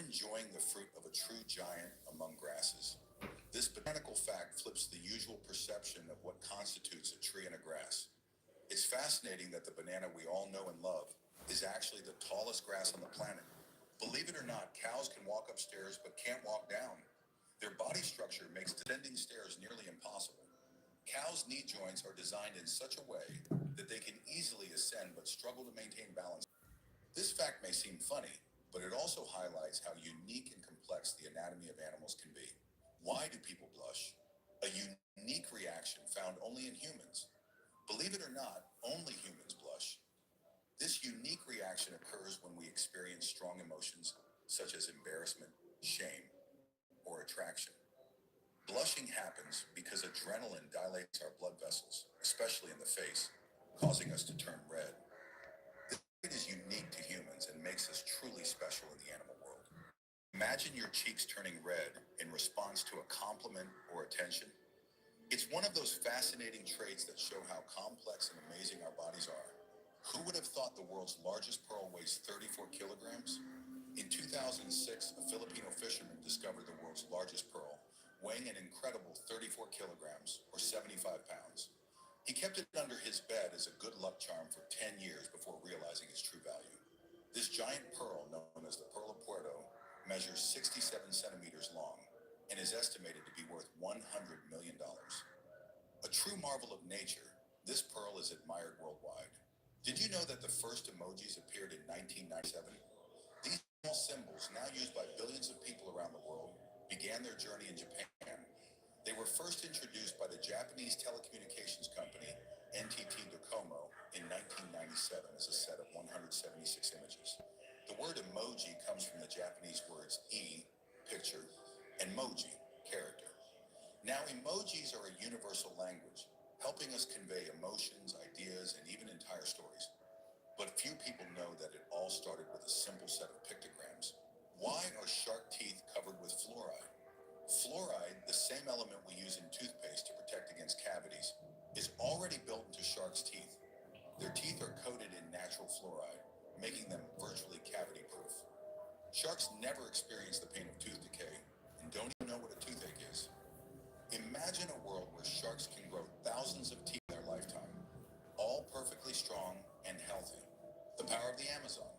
enjoying the fruit of a true giant among grasses. This botanical fact flips the usual perception of what constitutes a tree and a grass. It's fascinating that the banana we all know and love is actually the tallest grass on the planet. Believe it or not, cows can walk upstairs but can't walk down. Their body structure makes descending stairs nearly impossible. Cows' knee joints are designed in such a way that they can easily ascend but struggle to maintain balance. This fact may seem funny, but it also highlights how unique and complex the anatomy of animals can be. Why do people blush? A unique reaction found only in humans. Believe it or not, only humans blush. This unique reaction occurs when we experience strong emotions such as embarrassment, shame, or attraction. Blushing happens because adrenaline dilates our blood vessels, especially in the face, causing us to turn red. It is unique to humans and makes us truly special in the animal world. Imagine your cheeks turning red in response to a compliment or attention. It's one of those fascinating traits that show how complex and amazing our bodies are. Who would have thought the world's largest pearl weighs 34 kilograms? In 2006, a Filipino fisherman discovered the world's largest pearl, weighing an incredible 34 kilograms or 75 pounds. He kept it under his bed as a good luck charm for 10 years before realizing its true value. This giant pearl, known as the Pearl of Puerto, measures 67 centimeters long and is estimated to be worth $100 million. A true marvel of nature, this pearl is admired worldwide. Did you know that the first emojis appeared in 1997? These small symbols, now used by billions of people around the world, began their journey in Japan. They were first introduced by the Japanese telecommunications company NTT Docomo in 1997 as a set of 176 images. The word emoji comes from the Japanese words picture, and moji, character. Now, emojis are a universal language, helping us convey emotions, ideas, and even entire stories. But few people know that it all started with a simple set of pictograms. Why are shark teeth covered with fluoride? Fluoride, the same element we use in toothpaste to protect against cavities, is already built into sharks' teeth. Their teeth are coated in natural fluoride, making them virtually cavity-proof. Sharks never experience the pain of tooth decay and don't even know what a toothache is. Imagine a world where sharks can grow thousands of teeth in their lifetime, all perfectly strong and healthy. The power of the Amazon,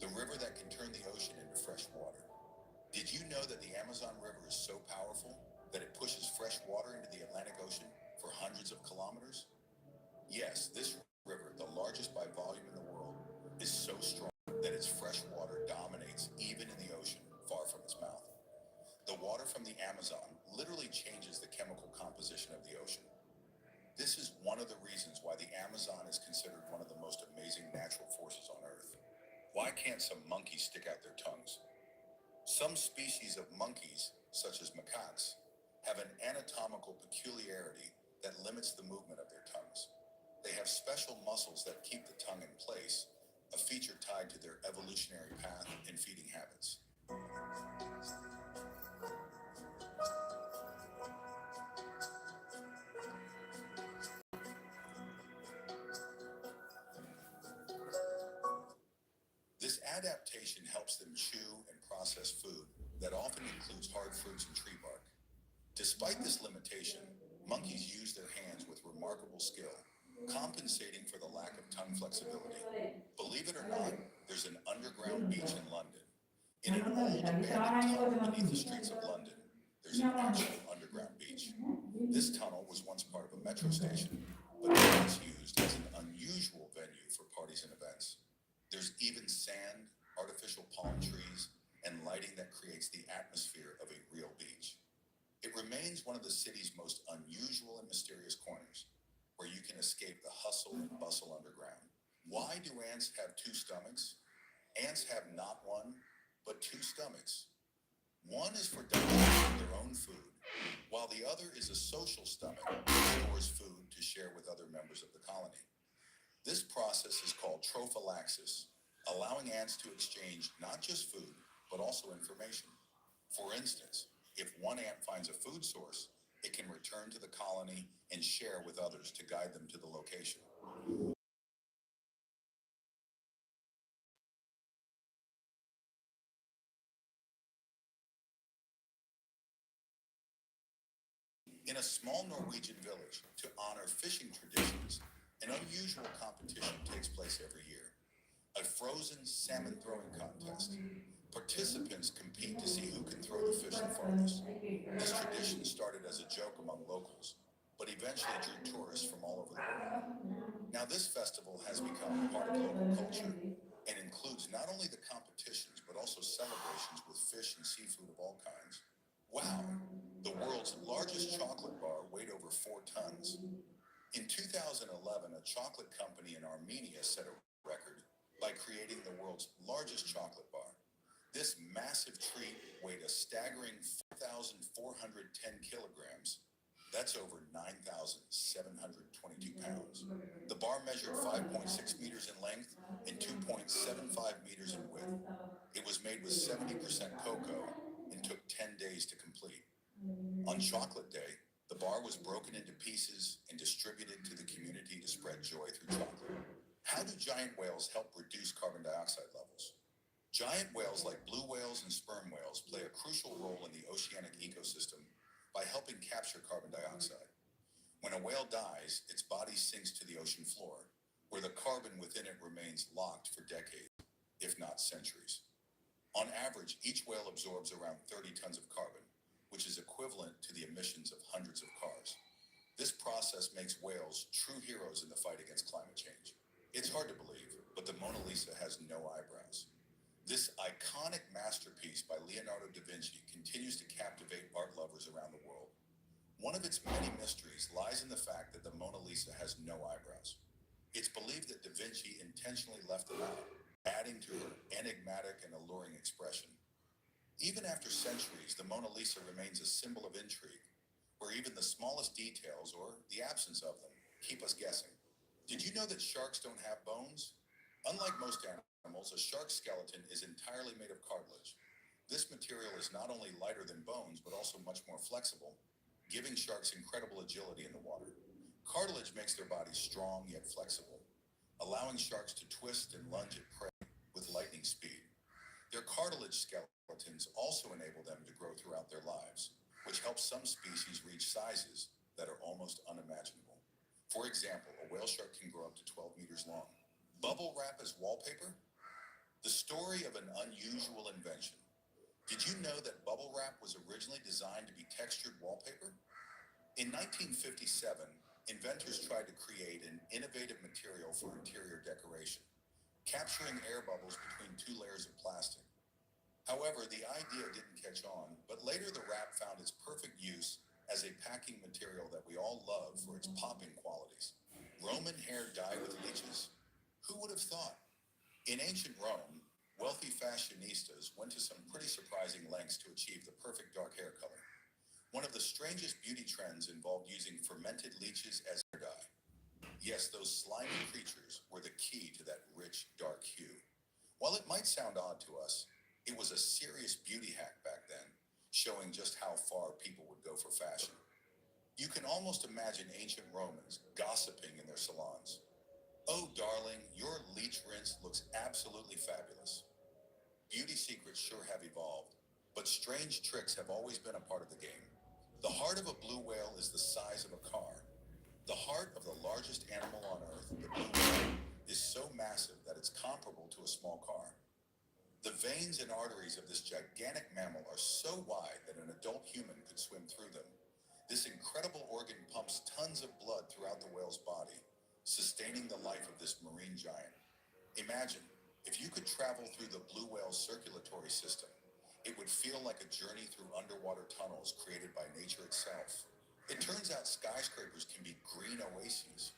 the river that can turn the ocean into fresh water. Did you know that the Amazon River is so powerful that it pushes fresh water into the Atlantic Ocean for hundreds of kilometers? Yes, this river, the largest by volume in the world, is so strong that its fresh water dominates even in the ocean, far from its mouth. The water from the Amazon literally changes the chemical composition of the ocean. This is one of the reasons why the Amazon is considered one of the most amazing natural forces on Earth. Why can't some monkeys stick out their tongues? Some species of monkeys, such as macaques, have an anatomical peculiarity that limits the movement of their tongues. They have special muscles that keep the tongue in place, a feature tied to their evolutionary path and feeding habits. This adaptation helps them chew and process food that often includes hard fruits and tree bark. Despite this limitation, monkeys use their hands with remarkable skill, compensating for the lack of tongue flexibility. Believe it or not, there's an underground beach in London. In an old abandoned tunnel beneath the streets of London, there's an actual underground beach. This tunnel was once part of a metro station, but now it's used as an unusual venue for parties and events. There's even sand, artificial palm trees, and lighting that creates the atmosphere of a real beach. It remains one of the city's most unusual and mysterious corners, where you can escape the hustle and bustle underground. Why do ants have two stomachs? Ants have not one, but two stomachs. One is for digesting their own food, while the other is a social stomach that stores food to share with other members of the colony. This process is called trophallaxis, allowing ants to exchange not just food, but also information. For instance, if one ant finds a food source, it can return to the colony and share with others to guide them to the location. In a small Norwegian village, to honor fishing traditions, an unusual competition takes place every year. A frozen salmon throwing contest. Participants compete to see who can throw the fish the farthest. This tradition started as a joke among locals, but eventually drew tourists from all over the world. Now, this festival has become part of local culture and includes not only the competitions, but also celebrations with fish and seafood of all kinds. Wow! The world's largest chocolate bar weighed over 4 tons. In 2011, a chocolate company in Armenia set a record by creating the world's largest chocolate bar. This massive treat weighed a staggering 4,410 kilograms. That's over 9,722 pounds. The bar measured 5.6 meters in length and 2.75 meters in width. It was made with 70% cocoa and took 10 days to complete. On Chocolate Day, the bar was broken into pieces and distributed to the community to spread joy through chocolate. How do giant whales help reduce carbon dioxide levels? Giant whales like blue whales and sperm whales play a crucial role in the oceanic ecosystem by helping capture carbon dioxide. When a whale dies, its body sinks to the ocean floor, where the carbon within it remains locked for decades, if not centuries. On average, each whale absorbs around 30 tons of carbon, which is equivalent to the emissions of hundreds of cars. This process makes whales true heroes in the fight against climate change. It's hard to believe, but the Mona Lisa has no eyebrows. This iconic masterpiece by Leonardo da Vinci continues to captivate art lovers around the world. One of its many mysteries lies in the fact that the Mona Lisa has no eyebrows. It's believed that da Vinci intentionally left them out, adding to her enigmatic and alluring expression. Even after centuries, the Mona Lisa remains a symbol of intrigue, where even the smallest details, or the absence of them, keep us guessing. Did you know that sharks don't have bones? Unlike most animals, a shark's skeleton is entirely made of cartilage. This material is not only lighter than bones, but also much more flexible, giving sharks incredible agility in the water. Cartilage makes their bodies strong yet flexible, allowing sharks to twist and lunge at prey with lightning speed. Their cartilage skeletons also enable them to grow throughout their lives, which helps some species reach sizes that are almost unimaginable. For example, a whale shark can grow up to 12 meters long. Bubble wrap as wallpaper? The story of an unusual invention. Did you know that bubble wrap was originally designed to be textured wallpaper? In 1957, inventors tried to create an innovative material for interior decoration, capturing air bubbles between 2 layers of plastic. However, the idea didn't catch on, but later the wrap found its perfect use as a packing material that we all love for its popping qualities. Roman hair dyed with leeches? Who would have thought? In ancient Rome, wealthy fashionistas went to some pretty surprising lengths to achieve the perfect dark hair color. One of the strangest beauty trends involved using fermented leeches as hair dye. Yes, those slimy creatures were the key to that rich, dark hue. While it might sound odd to us, it was a serious beauty hack back then, showing just how far people would go for fashion. You can almost imagine ancient Romans gossiping in their salons. Oh, darling, your leech rinse looks absolutely fabulous. Beauty secrets sure have evolved, but strange tricks have always been a part of the game. The heart of a blue whale is the size of a car. The heart of the largest animal on Earth, the blue whale, is so massive that it's comparable to a small car. The veins and arteries of this gigantic mammal are so wide that an adult human could swim through them. This incredible organ pumps tons of blood throughout the whale's body, sustaining the life of this marine giant. Imagine, if you could travel through the blue whale's circulatory system, it would feel like a journey through underwater tunnels created by nature itself. It turns out skyscrapers can be green oases.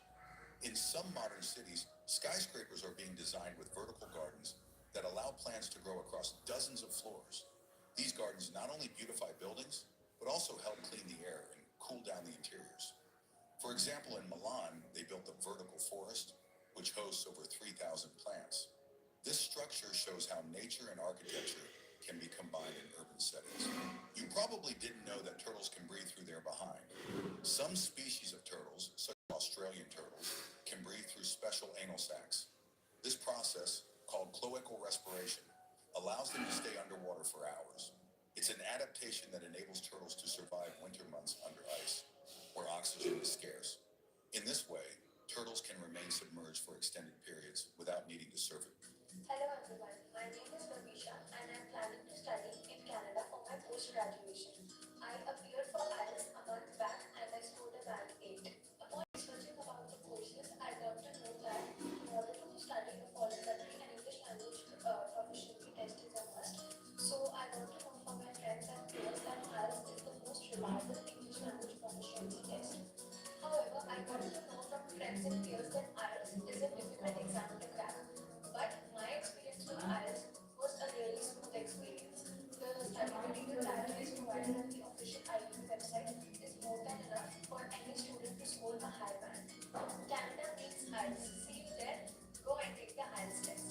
In some modern cities, skyscrapers are being designed with vertical gardens that allow plants to grow across dozens of floors. These gardens not only beautify buildings, but also help clean the air and cool down the interiors. For example, in Milan, they built the vertical forest, which hosts over 3,000 plants. This structure shows how nature and architecture can be combined in urban settings. You probably didn't know that turtles can breathe through their behind. Some species of turtles, such as Australian turtles, can breathe through special anal sacs. This process, called cloacal respiration, allows them to stay underwater for hours. It's an adaptation that enables turtles to survive winter months under ice. where oxygen is scarce. In this way, turtles can remain submerged for extended periods without needing to surface. Hello everyone, my name is Ravisha and I'm planning to study in Canada for my post-graduation. I appeared for IELTS a month back and I scored a band 8. Upon researching about the courses, I got to know that in order to study a foreign country, an English language proficiency test is a must. So I want to know from my friends and peers that IELTS is the most reliable English language proficiency test. However, I got to know from friends and peers that IELTS is a difficult exam to crack. But my experience with IELTS was a really smooth experience. The study material that is provided on the official IELTS website is more than enough for any student to score a high band. Canada means IELTS. See you there. Go and take the IELTS test.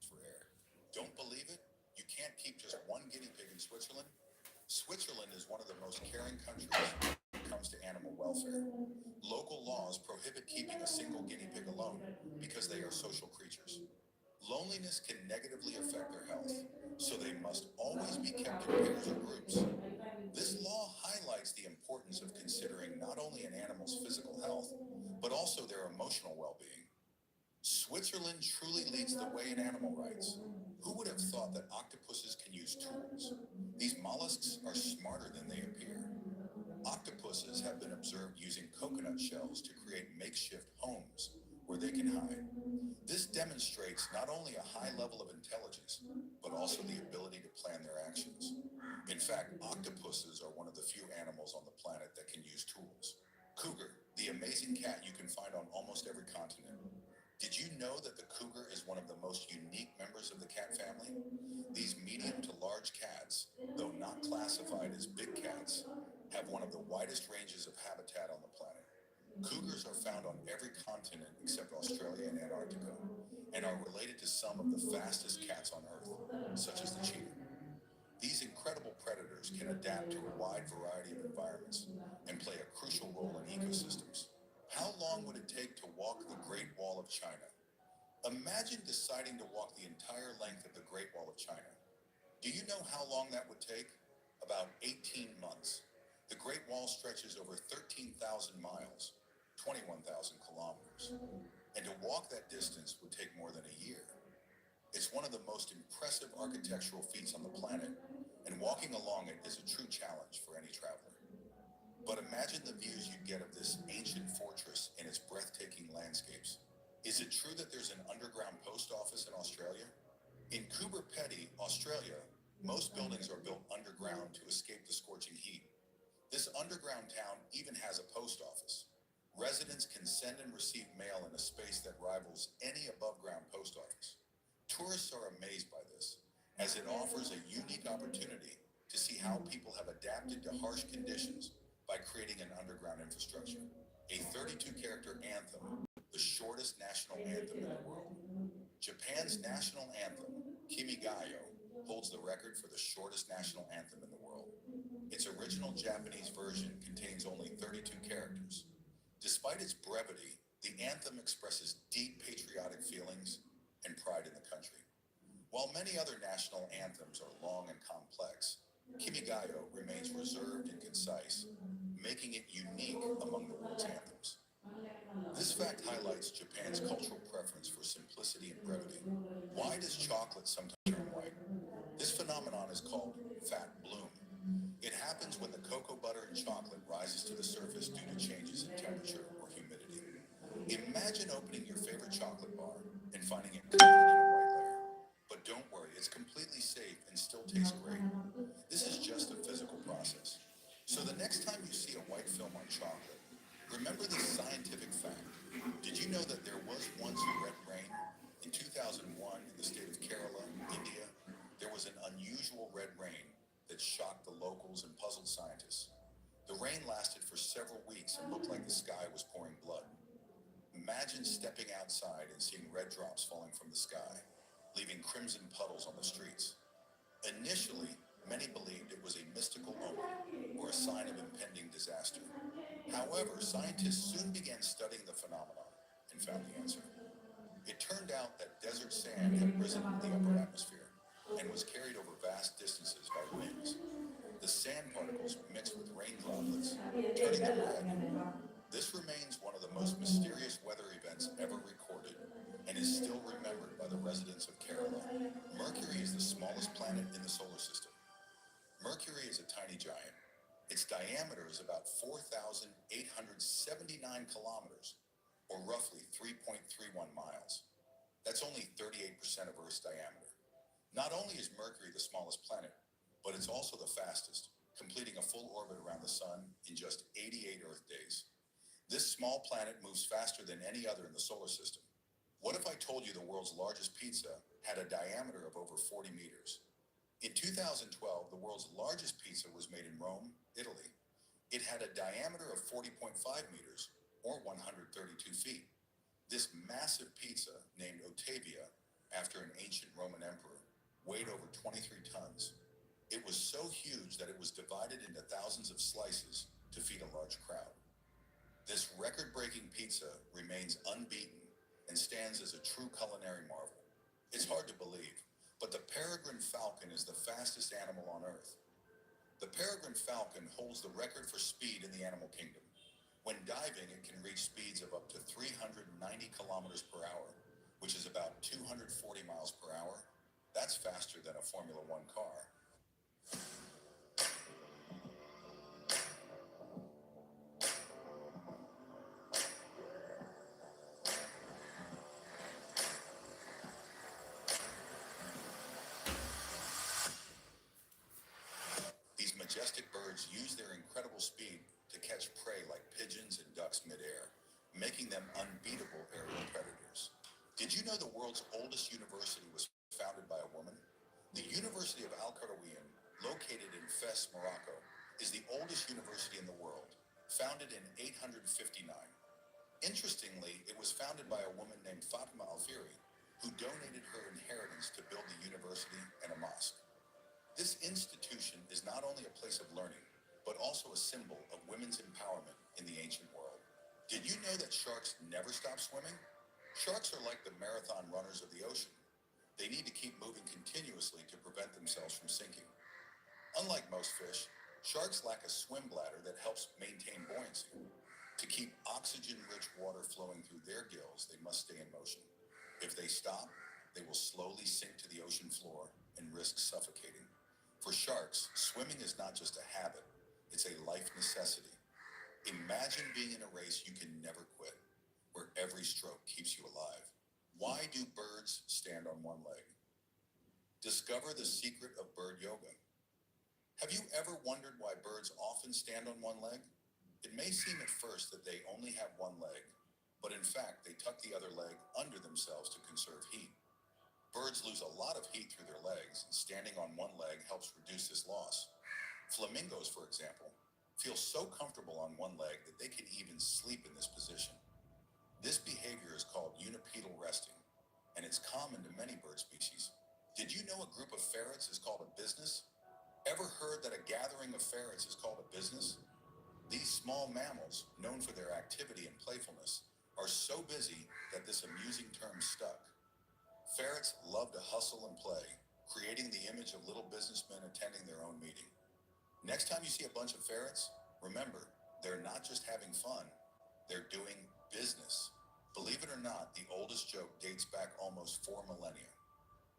For air. Don't believe it? You can't keep just one guinea pig in Switzerland? Switzerland is one of the most caring countries when it comes to animal welfare. Local laws prohibit keeping a single guinea pig alone because they are social creatures. Loneliness can negatively affect their health, so they must always be kept in pairs or groups. This law highlights the importance of considering not only an animal's physical health, but also their emotional well-being. Switzerland truly leads the way in animal rights. Who would have thought that octopuses can use tools? These mollusks are smarter than they appear. Octopuses have been observed using coconut shells to create makeshift homes where they can hide. This demonstrates not only a high level of intelligence, but also the ability to plan their actions. In fact, octopuses are one of the few animals on the planet that can use tools. Cougar, the amazing cat you can find on almost every continent. Did you know that the cougar is one of the most unique members of the cat family? These medium to large cats, though not classified as big cats, have one of the widest ranges of habitat on the planet. Cougars are found on every continent except Australia and Antarctica, and are related to some of the fastest cats on Earth, such as the cheetah. These incredible predators can adapt to a wide variety of environments and play a crucial role in ecosystems. How long would it take to walk the Great Wall of China? Imagine deciding to walk the entire length of the Great Wall of China. Do you know how long that would take? About 18 months. The Great Wall stretches over 13,000 miles, 21,000 kilometers. And to walk that distance would take more than a year. It's one of the most impressive architectural feats on the planet, and walking along it is a true challenge for any traveler. But imagine the views you get of this ancient fortress and its breathtaking landscapes. Is it true that there's an underground post office in Australia? In Coober Pedy, Australia, most buildings are built underground to escape the scorching heat. This underground town even has a post office. Residents can send and receive mail in a space that rivals any above-ground post office. Tourists are amazed by this, as it offers a unique opportunity to see how people have adapted to harsh conditions by creating an underground infrastructure. A 32-character anthem, the shortest national anthem in the world. Japan's national anthem, Kimigayo, holds the record for the shortest national anthem in the world. Its original Japanese version contains only 32 characters. Despite its brevity, the anthem expresses deep patriotic feelings and pride in the country. While many other national anthems are long and complex, Kimigayo remains reserved and concise, making it unique among the world's anthems. This fact highlights Japan's cultural preference for simplicity and brevity. Why does chocolate sometimes turn white? This phenomenon is called fat bloom. It happens when the cocoa butter in chocolate rises to the surface due to changes in temperature or humidity. Imagine opening your favorite chocolate bar and finding it covered in a white layer. But don't worry, it's completely safe and still tastes great. This is just a physical process. So the next time you see a white film on chocolate, remember this scientific fact. Did you know that there was once red rain? In 2001, in the state of Kerala, India, there was an unusual red rain that shocked the locals and puzzled scientists. The rain lasted for several weeks and looked like the sky was pouring blood. Imagine stepping outside and seeing red drops falling from the sky, leaving crimson puddles on the streets. Initially, many believed it was a mystical omen or a sign of impending disaster. However, scientists soon began studying the phenomenon and found the answer. It turned out that desert sand had risen into the upper atmosphere, and was carried over vast distances by winds. The sand particles mixed with rain droplets, turning them red. This remains one of the most mysterious weather events ever recorded and is still remembered by the residents of Kerala. Mercury is the smallest planet in the solar system. Mercury is a tiny giant. Its diameter is about 4,879 kilometers, or roughly 3.31 miles. That's only 38% of Earth's diameter. Not only is Mercury the smallest planet, but it's also the fastest, completing a full orbit around the Sun in just 88 Earth days. This small planet moves faster than any other in the solar system. What if I told you the world's largest pizza had a diameter of over 40 meters? In 2012, the world's largest pizza was made in Rome, Italy. It had a diameter of 40.5 meters, or 132 feet. This massive pizza, named Ottavia, after an ancient Roman emperor, weighed over 23 tons. It was so huge that it was divided into thousands of slices to feed a large crowd. This record-breaking pizza remains unbeaten and stands as a true culinary marvel. It's hard to believe, but the peregrine falcon is the fastest animal on Earth. The peregrine falcon holds the record for speed in the animal kingdom. When diving, it can reach speeds of up to 390 kilometers per hour, which is about 240 miles per hour. That's faster than a Formula One car. These majestic birds use their incredible speed to catch prey like pigeons and ducks midair, making them unbeatable aerial predators. Did you know the world's oldest university was founded by a woman? The University of Al Qarawiyyin, located in Fes, Morocco, is the oldest university in the world, founded in 859. Interestingly, it was founded by a woman named Fatima Alfiri, who donated her inheritance to build the university and a mosque. This institution is not only a place of learning, but also a symbol of women's empowerment in the ancient world. Did you know that sharks never stop swimming? Sharks are like the marathon runners of the ocean. They need to keep moving continuously to prevent themselves from sinking. Unlike most fish, sharks lack a swim bladder that helps maintain buoyancy. To keep oxygen-rich water flowing through their gills, they must stay in motion. If they stop, they will slowly sink to the ocean floor and risk suffocating. For sharks, swimming is not just a habit, it's a life necessity. Imagine being in a race you can never quit, where every stroke keeps you alive. Why do birds stand on one leg? Discover the secret of bird yoga. Have you ever wondered why birds often stand on one leg? It may seem at first that they only have one leg, but in fact, they tuck the other leg under themselves to conserve heat. Birds lose a lot of heat through their legs, and standing on one leg helps reduce this loss. Flamingos, for example, feel so comfortable on one leg that they can even sleep in this position. This behavior is called unipedal resting, and it's common to many bird species. Did you know a group of ferrets is called a business? Ever heard that a gathering of ferrets is called a business? These small mammals, known for their activity and playfulness, are so busy that this amusing term stuck. Ferrets love to hustle and play, creating the image of little businessmen attending their own meeting. Next time you see a bunch of ferrets, remember, they're not just having fun, they're doing business. Believe it or not, the oldest joke dates back almost 4 millennia.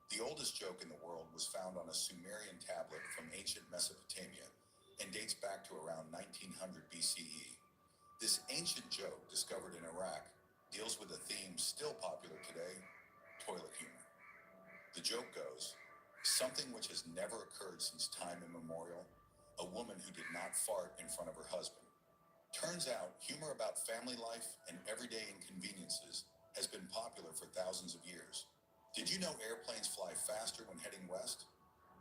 The oldest joke in the world was found on a Sumerian tablet from ancient Mesopotamia and dates back to around 1900 BCE. This ancient joke, discovered in Iraq, deals with a theme still popular today: toilet humor. The joke goes, something which has never occurred since time immemorial, a woman who did not fart in front of her husband. Turns out, humor about family life and everyday inconveniences has been popular for thousands of years. Did you know airplanes fly faster when heading west?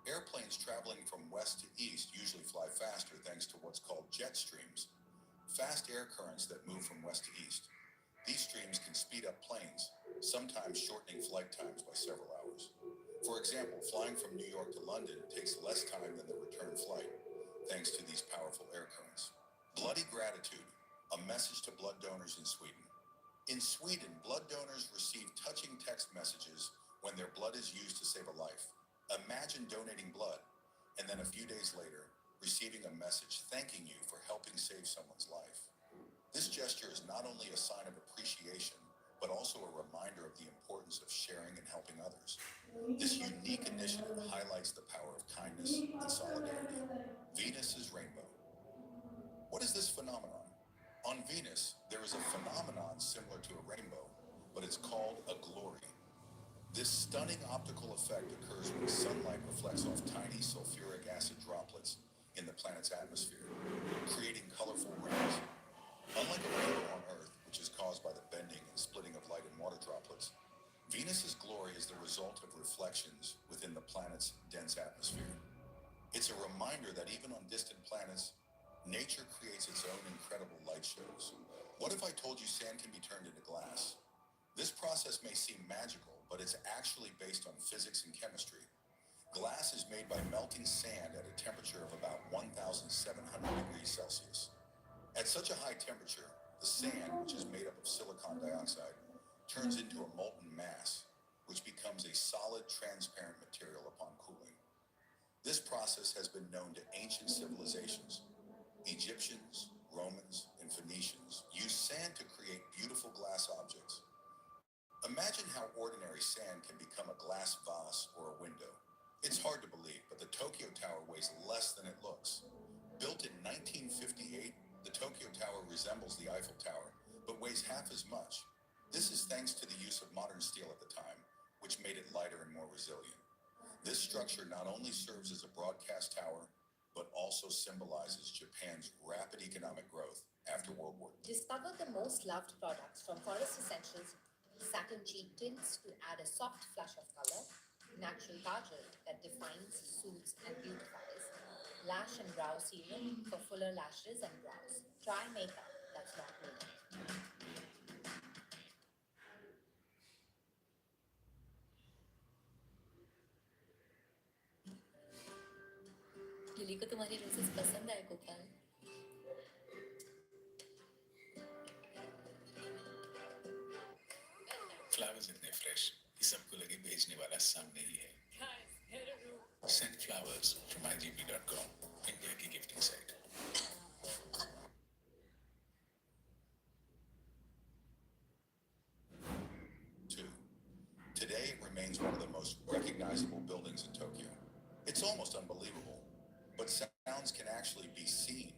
Airplanes traveling from west to east usually fly faster thanks to what's called jet streams, fast air currents that move from west to east. These streams can speed up planes, sometimes shortening flight times by several hours. For example, flying from New York to London takes less time than the return flight, thanks to these powerful air currents. Bloody gratitude, a message to blood donors in Sweden. In Sweden, blood donors receive touching text messages when their blood is used to save a life. Imagine donating blood, and then a few days later, receiving a message thanking you for helping save someone's life. This gesture is not only a sign of appreciation, but also a reminder of the importance of sharing and helping others. This unique initiative highlights the power of kindness and solidarity. Venus's rainbow. What is this phenomenon? On Venus, there is a phenomenon similar to a rainbow, but it's called a glory. This stunning optical effect occurs when sunlight reflects off tiny sulfuric acid droplets in the planet's atmosphere, creating colorful rings. Unlike a rainbow on Earth, which is caused by the bending and splitting of light and water droplets, Venus's glory is the result of reflections within the planet's dense atmosphere. It's a reminder that even on distant planets, nature creates its own incredible light shows. What if I told you sand can be turned into glass? This process may seem magical, but it's actually based on physics and chemistry. Glass is made by melting sand at a temperature of about 1,700 degrees Celsius. At such a high temperature, the sand, which is made up of silicon dioxide, turns into a molten mass, which becomes a solid, transparent material upon cooling. This process has been known to ancient civilizations. Egyptians, Romans, and Phoenicians used sand to create beautiful glass objects. Imagine how ordinary sand can become a glass vase or a window. It's hard to believe, but the Tokyo Tower weighs less than it looks. Built in 1958, the Tokyo Tower resembles the Eiffel Tower, but weighs half as much. This is thanks to the use of modern steel at the time, which made it lighter and more resilient. This structure not only serves as a broadcast tower, but also symbolizes Japan's rapid economic growth after World War II. Discover the most loved products from Forest Essentials, satin cheek tints to add a soft flush of color, natural kajal that defines, soothes, and beautifies, lash and brow serum for fuller lashes and brows. Try makeup that's not makeup. Lily को तुम्हारी roses पसंद आए Gopal? Flowers इतने fresh कि सबको लगे बेचने वाला सामने ही है. Send flowers from igp.com, India की gifting site. Today, it remains one of the most recognizable buildings in Tokyo. It's almost unbelievable, but sounds can actually be seen.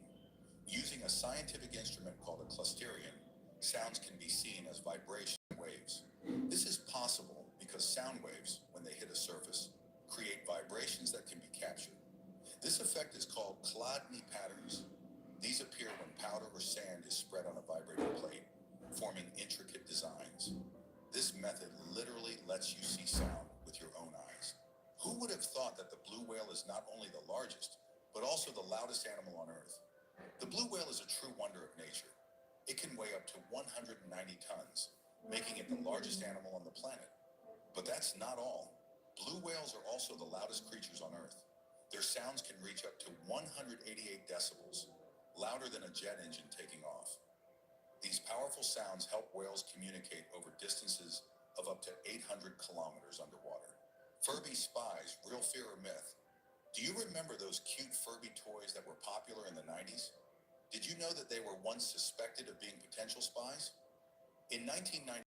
Using a scientific instrument called a clusterion, sounds can be seen as vibration waves. This is possible because sound waves, when they hit a surface, create vibrations that can be captured. This effect is called Chladni patterns. These appear when powder or sand is spread on a vibrating plate, forming intricate designs. This method literally lets you see sound with your own eyes. Who would have thought that the blue whale is not only the largest, but also the loudest animal on Earth? The blue whale is a true wonder of nature. It can weigh up to 190 tons, making it the largest animal on the planet. But that's not all. Blue whales are also the loudest creatures on Earth. Their sounds can reach up to 188 decibels, louder than a jet engine taking off. These powerful sounds help whales communicate over distances of up to 800 kilometers underwater. Furby spies, real fear or myth? Do you remember those cute Furby toys that were popular in the 90s? Did you know that they were once suspected of being potential spies? In 1999,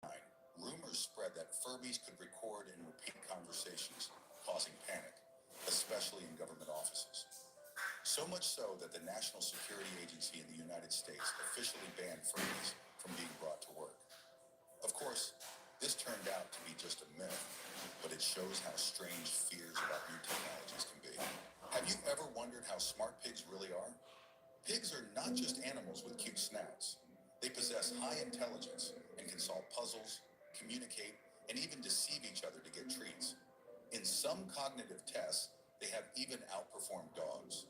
rumors spread that Furbies could record and repeat conversations, causing panic, especially in government offices. So much so that the National Security Agency in the United States officially banned Furbies from being brought to work. Of course, this turned out to be just a myth, but it shows how strange fears about new technologies can be. Have you ever wondered how smart pigs really are? Pigs are not just animals with cute snouts. They possess high intelligence and can solve puzzles, communicate, and even deceive each other to get treats. In some cognitive tests, they have even outperformed dogs.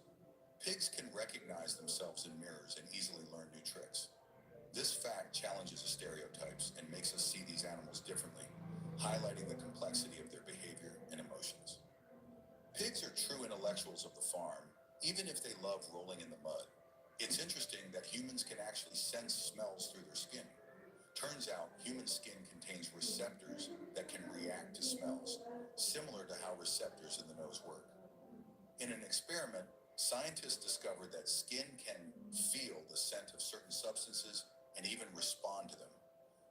Pigs can recognize themselves in mirrors and easily learn new tricks. This fact challenges the stereotypes and makes us see these animals differently, highlighting the complexity of their behavior and emotions. Pigs are true intellectuals of the farm, even if they love rolling in the mud. It's interesting that humans can actually sense smells through their skin. Turns out, human skin contains receptors that can react to smells, similar to how how receptors in the nose work. In an experiment, scientists discovered that skin can feel the scent of certain substances and even respond to them.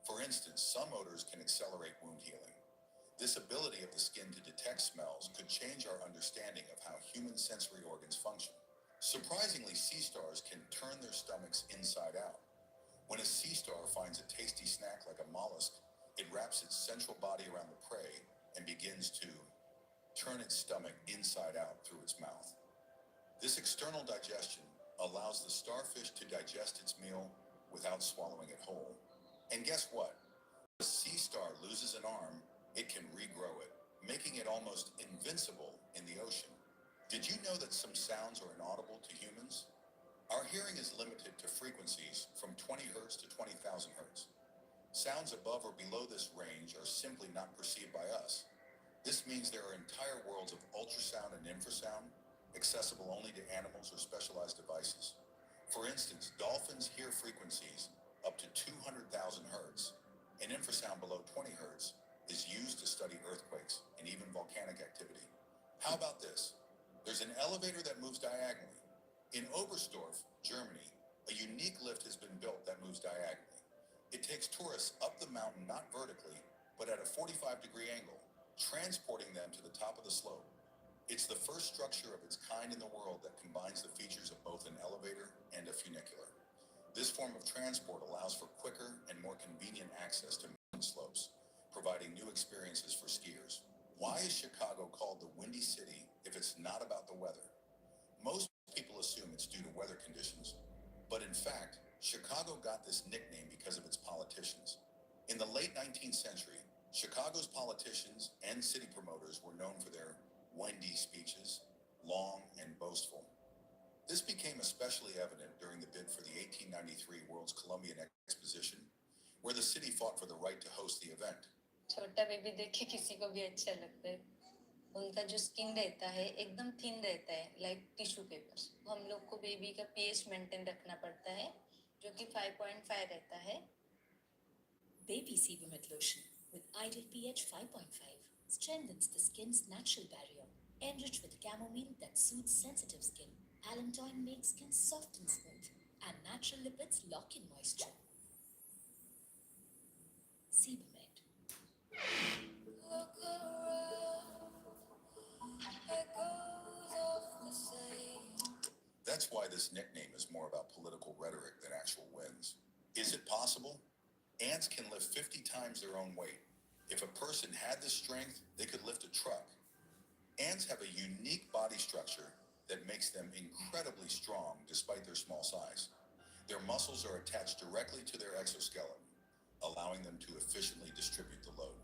For instance, some odors can accelerate wound healing. This ability of the skin to detect smells could change our understanding of how human sensory organs function. Surprisingly, sea stars can turn their stomachs inside out. When a sea star finds a tasty snack like a mollusk, it wraps its central body around the prey and begins to turn its stomach inside out through its mouth. This external digestion allows the starfish to digest its meal without swallowing it whole. And guess what? If a sea star loses an arm, it can regrow it, making it almost invincible in the ocean. Did you know that some sounds are inaudible to humans? Our hearing is limited to frequencies from 20 hertz to 20,000 hertz. Sounds above or below this range are simply not perceived by us. This means there are entire worlds of ultrasound and infrasound, accessible only to animals or specialized devices. For instance, dolphins hear frequencies up to 200,000 hertz, and infrasound below 20 hertz is used to study earthquakes and even volcanic activity. How about this? There's an elevator that moves diagonally. In Oberstdorf, Germany, a unique lift has been built that moves diagonally. It takes tourists up the mountain not vertically, but at a 45-degree angle, transporting them to the top of the slope. It's the first structure of its kind in the world that combines the features of both an elevator and a funicular. This form of transport allows for quicker and more convenient access to mountain slopes, providing new experiences for skiers. Why is Chicago called the Windy City if it's not about the weather? Most people assume it's due to weather conditions, but in fact, Chicago got this nickname because of its politicians. In the late 19th century, Chicago's politicians and city promoters were known for their windy speeches, long and boastful. This became especially evident during the bid for the 1893 World's Columbian Exposition, where the city fought for the right to host the event. छोटा baby देखे किसी को भी अच्छा लगता है। उनका जो स्किन रहता है एकदम थिन रहता है, लाइक टिश्यू पेपर। हम लोग को बेबी का पीएच मेंटेन रखना पड़ता है, जो कि 5.5 रहता है। Baby Sebumate lotion with ideal pH 5.5 strengthens the skin's natural barrier, enriched with chamomile that soothes sensitive skin. Allantoin makes skin soft and smooth, and natural lipids lock in moisture. Sebumate. That's why this nickname is more about political rhetoric than actual wins. Is it possible? Ants can lift 50 times their own weight. If a person had this strength, they could lift a truck. Ants have a unique body structure that makes them incredibly strong despite their small size. Their muscles are attached directly to their exoskeleton, allowing them to efficiently distribute the load.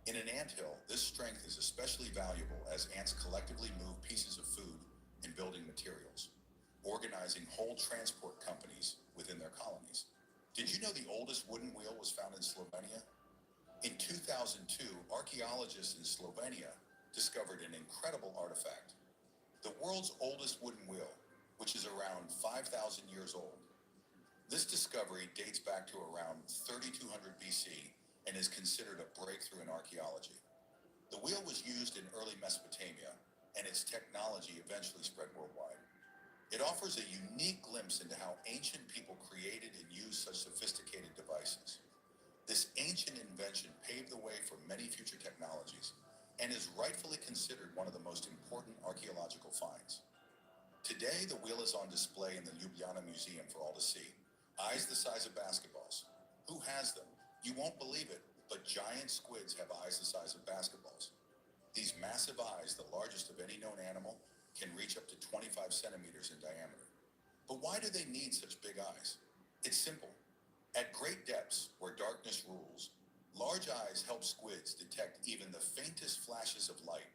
In an anthill, this strength is especially valuable as ants collectively move pieces of food and building materials, organizing whole transport companies within their colonies. Did you know the oldest wooden wheel was found in Slovenia? In 2002, archaeologists in Slovenia discovered an incredible artifact. The world's oldest wooden wheel, which is around 5,000 years old. This discovery dates back to around 3200 BC and is considered a breakthrough in archaeology. The wheel was used in early Mesopotamia, and its technology eventually spread worldwide. It offers a unique glimpse into how ancient people created and used such sophisticated devices. This ancient invention paved the way for many future technologies and is rightfully considered one of the most important archaeological finds. Today, the wheel is on display in the Ljubljana Museum for all to see. Eyes the size of basketballs. Who has them? You won't believe it, but giant squids have eyes the size of basketballs. These massive eyes, the largest of any known animal, can reach up to 25 centimeters in diameter. But why do they need such big eyes? It's simple. At great depths, where darkness rules, large eyes help squids detect even the faintest flashes of light,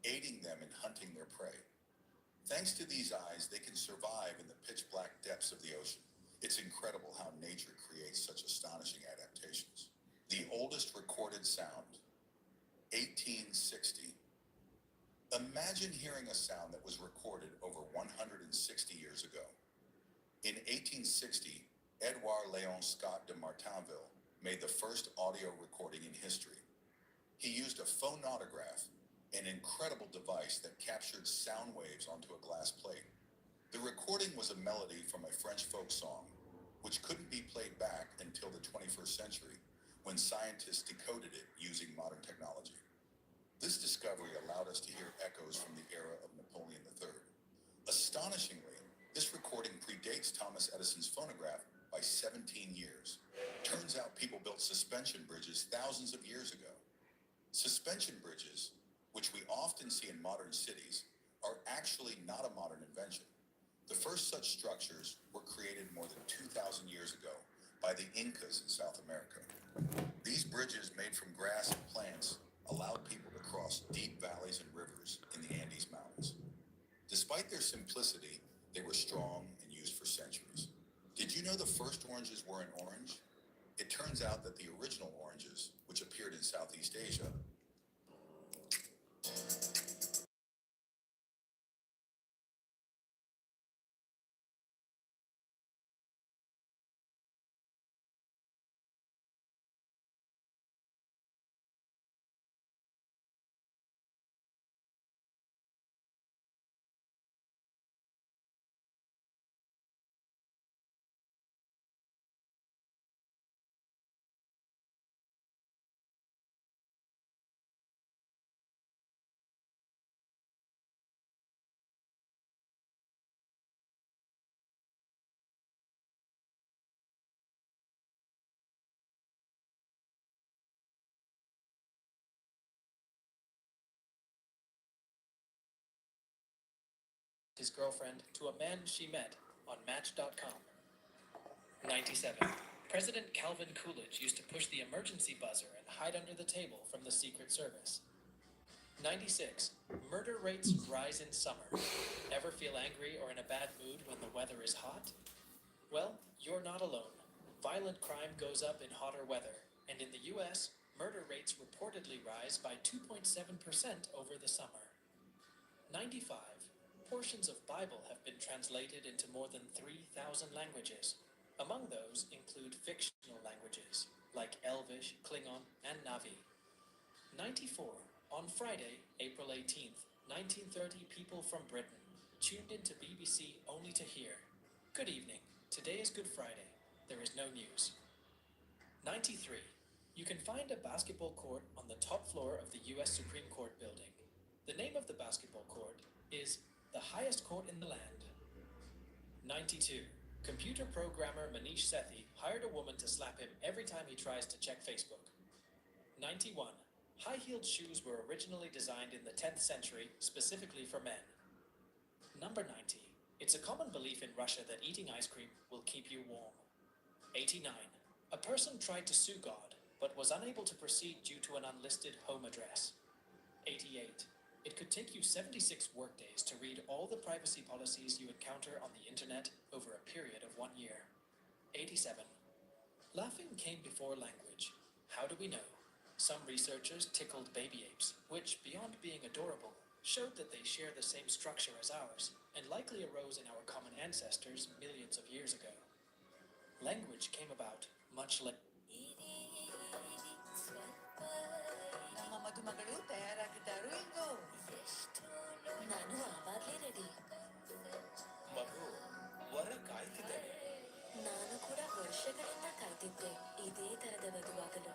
aiding them in hunting their prey. Thanks to these eyes, they can survive in the pitch-black depths of the ocean. It's incredible how nature creates such astonishing adaptations. The oldest recorded sound, 1860. Imagine hearing a sound that was recorded over 160 years ago. In 1860, Edouard Léon Scott de Martinville made the first audio recording in history. He used a phonautograph, an incredible device that captured sound waves onto a glass plate. The recording was a melody from a French folk song, which couldn't be played back until the 21st century, when scientists decoded it using modern technology. This discovery allowed us to hear echoes from the era of Napoleon III. Astonishingly, this recording predates Thomas Edison's phonograph by 17 years. Turns out people built suspension bridges thousands of years ago. Suspension bridges, which we often see in modern cities, are actually not a modern invention. The first such structures were created more than 2,000 years ago by the Incas in South America. These bridges, made from grass and plants, allowed people to cross deep valleys and rivers in the Andes Mountains. Despite their simplicity, they were strong and used for centuries. Did you know the first oranges weren't orange? It turns out that the original oranges, which appeared in Southeast Asia, his girlfriend to a man she met on Match.com. 97. President Calvin Coolidge used to push the emergency buzzer and hide under the table from the Secret Service. 96. Murder rates rise in summer. Ever feel angry or in a bad mood when the weather is hot? Well, you're not alone. Violent crime goes up in hotter weather, and in the US, murder rates reportedly rise by 2.7% over the summer. 95. Portions of Bible have been translated into more than 3,000 languages. Among those include fictional languages like Elvish, Klingon, and Navi. 94. On Friday, April 18th, 1930, people from Britain tuned into BBC only to hear, "Good evening. Today is Good Friday. There is no news." 93. You can find a basketball court on the top floor of the US Supreme Court building. The name of the basketball court is the highest court in the land. 92. Computer programmer Manish Sethi hired a woman to slap him every time he tries to check Facebook. 91. High-heeled shoes were originally designed in the 10th century specifically for men. Number 90. It's a common belief in Russia that eating ice cream will keep you warm. 89. A person tried to sue God, but was unable to proceed due to an unlisted home address. 88. It could take you 76 workdays to read all the privacy policies you encounter on the internet over a period of 1 year. 87. Laughing came before language. How do we know? Some researchers tickled baby apes, which, beyond being adorable, showed that they share the same structure as ours, and likely arose in our common ancestors millions of years ago. Language came about much like ನಮ್ಮ ಮದುಮಗಳು ತಯಾರಾಗಿದ್ದಾರು ಇಂಗೋ ನಾನು ಆವಾಗ್ಲೇ ready ಮಗು ವರ ಕಾಯ್ತಿದ್ದಾನೆ. ನಾನು ಕೂಡ ವರ್ಷಗಳಿಂದ ಕಾಯ್ತಿದ್ದೆ ಇದೇ ತರದ ವಧುವಾಗಲು.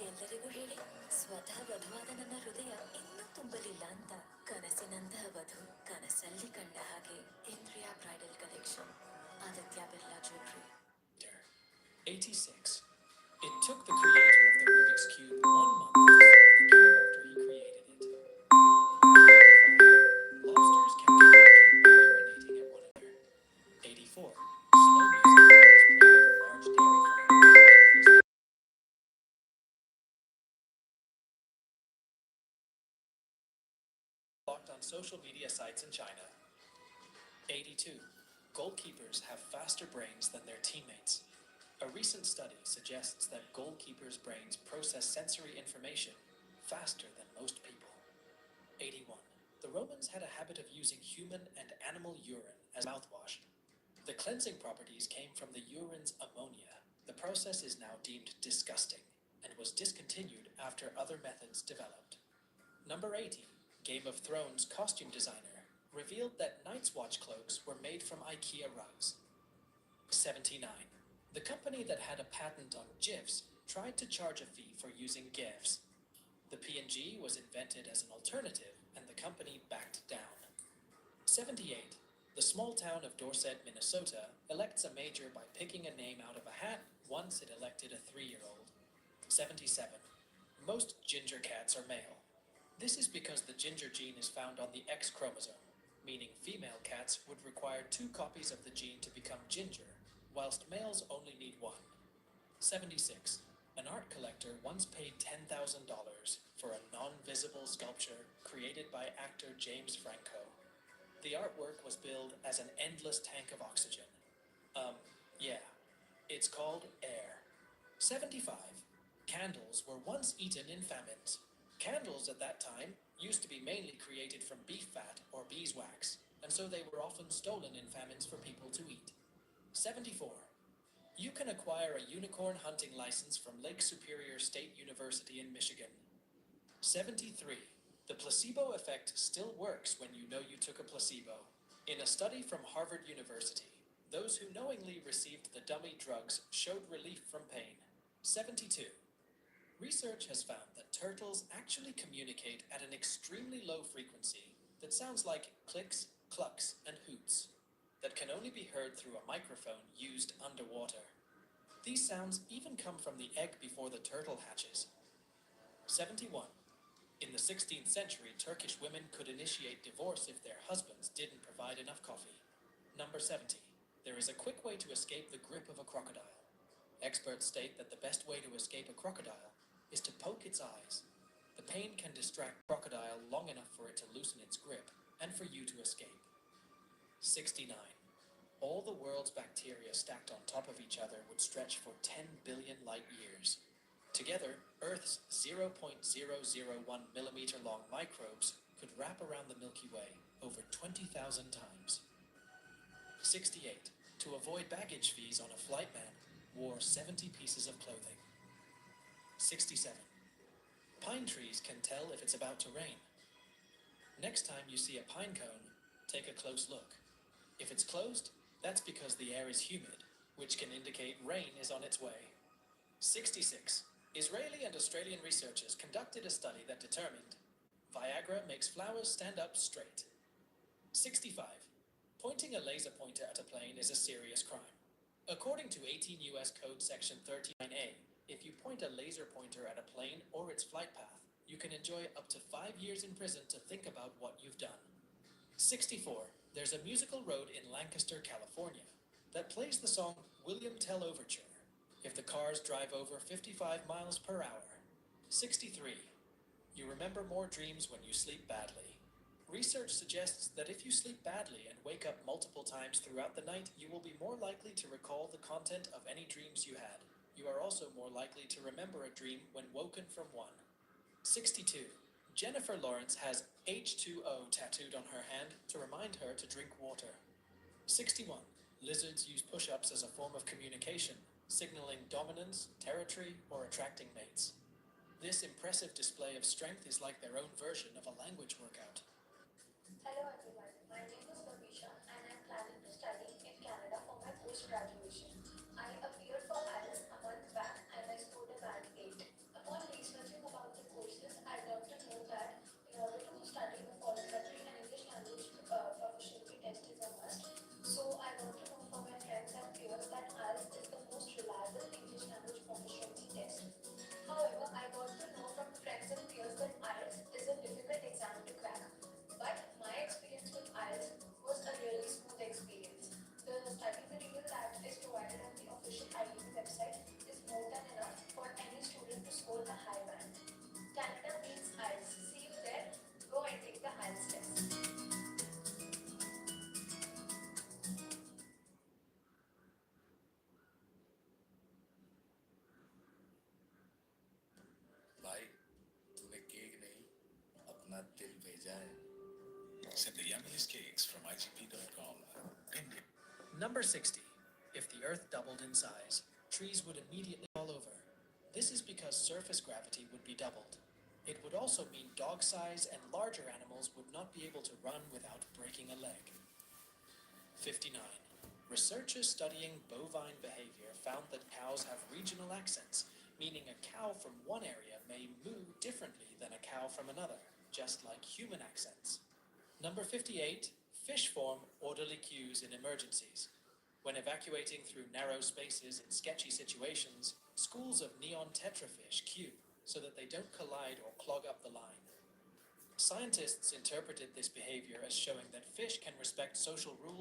ಎಲ್ಲರಿಗೂ ಹೇಳಿ, ಸ್ವತಃ ವಧುವಾದ ನನ್ನ ಹೃದಯ ಇನ್ನೂ ತುಂಬಲಿಲ್ಲ ಅಂತ. ಕನಸಿನಂತಹ ವಧು ಕನಸಲ್ಲಿ ಕಂಡ ಹಾಗೆ. Indriya bridal collection, Aditya Birla jewellery. 86. It took the creator of the Rubik's Cube 1 month to solve the cube after he created it. 85. Lobsters can communicate by urinating at one another. 84. Slow music that is played at a large dairy farm increased blocked on social media sites in China. 82. Goalkeepers have faster brains than their teammates. A recent study suggests that goalkeepers' brains process sensory information faster than most people. 81. The Romans had a habit of using human and animal urine as mouthwash. The cleansing properties came from the urine's ammonia. The process is now deemed disgusting. and was discontinued after other methods developed. Number 80, Game of Thrones costume designer, revealed that Night's Watch cloaks were made from IKEA rugs. 79. The company that had a patent on GIFs tried to charge a fee for using GIFs. The PNG was invented as an alternative, and the company backed down. 78. The small town of Dorset, Minnesota, elects a mayor by picking a name out of a hat once it elected a 3-year-old. 77. Most ginger cats are male. This is because the ginger gene is found on the X chromosome, meaning female cats would require 2 copies of the gene to become ginger, whilst males only need 1. 76. An art collector once paid $10,000 for a non-visible sculpture created by actor James Franco. The artwork was billed as an endless tank of oxygen. Yeah, it's called air. 75. Candles were once eaten in famines. Candles at that time used to be mainly created from beef fat or beeswax, and so they were often stolen in famines for people to eat. 74. You can acquire a unicorn hunting license from Lake Superior State University in Michigan. 73. The placebo effect still works when you know you took a placebo. In a study from Harvard University, those who knowingly received the dummy drugs showed relief from pain. 72. Research has found that turtles actually communicate at an extremely low frequency that sounds like clicks, clucks, and hoots, that can only be heard through a microphone used underwater. These sounds even come from the egg before the turtle hatches. 71. In the 16th century, Turkish women could initiate divorce if their husbands didn't provide enough coffee. Number 70. There is a quick way to escape the grip of a crocodile. Experts state that the best way to escape a crocodile is to poke its eyes. The pain can distract the crocodile long enough for it to loosen its grip and for you to escape. 69. All the world's bacteria stacked on top of each other would stretch for 10 billion light years. Together, Earth's 0.001 millimeter long microbes could wrap around the Milky Way over 20,000 times. 68. To avoid baggage fees on a flight, man wore 70 pieces of clothing. 67. Pine trees can tell if it's about to rain. Next time you see a pine cone, take a close look. If it's closed, that's because the air is humid, which can indicate rain is on its way. 66. Israeli and Australian researchers conducted a study that determined Viagra makes flowers stand up straight. 65. Pointing a laser pointer at a plane is a serious crime. According to 18 U.S. Code Section 39A, if you point a laser pointer at a plane or its flight path, you can enjoy up to 5 years in prison to think about what you've done. 64. There's a musical road in Lancaster, California, that plays the song William Tell Overture if the cars drive over 55 miles per hour. 63. You remember more dreams when you sleep badly. Research suggests that if you sleep badly and wake up multiple times throughout the night, you will be more likely to recall the content of any dreams you had. You are also more likely to remember a dream when woken from one. 62. Jennifer Lawrence has H2O tattooed on her hand to remind her to drink water. 61. Lizards use push-ups as a form of communication, signaling dominance, territory, or attracting mates. This impressive display of strength is like their own version of a language workout. Hello everyone, my name is Nabisha and I'm planning to study in Canada for my post-graduation. I appeared for IELTS a month back and I scored a band 8. Upon researching about the courses, I got to know that in order to study a foreign country, an English language proficiency test is a must. So I got to know from my friends and peers that IELTS is the most reliable English language proficiency test. However, I got to know from friends and peers that IELTS is a difficult exam to crack. But my experience with IELTS was a really smooth experience. The study material that is provided on the official IELTS website is more than enough for any student to score a high band. Canada means IELTS. See you there. Go and take the IELTS test. भाई तूने cake नहीं अपना दिल भेजा है. Send the yummiest cakes from IGP.com. India. Number 60. If the Earth doubled in size, trees would immediately fall over. This is because surface gravity would be doubled. It would also mean dog size and larger animals would not be able to run without breaking a leg. 59. Researchers studying bovine behavior found that cows have regional accents, meaning a cow from one area may moo differently than a cow from another, just like human accents. Number 58. Fish form orderly queues in emergencies. When evacuating through narrow spaces in sketchy situations, schools of neon tetrafish queue so that they don't collide or clog up the line. Scientists interpreted this behavior as showing that fish can respect social rules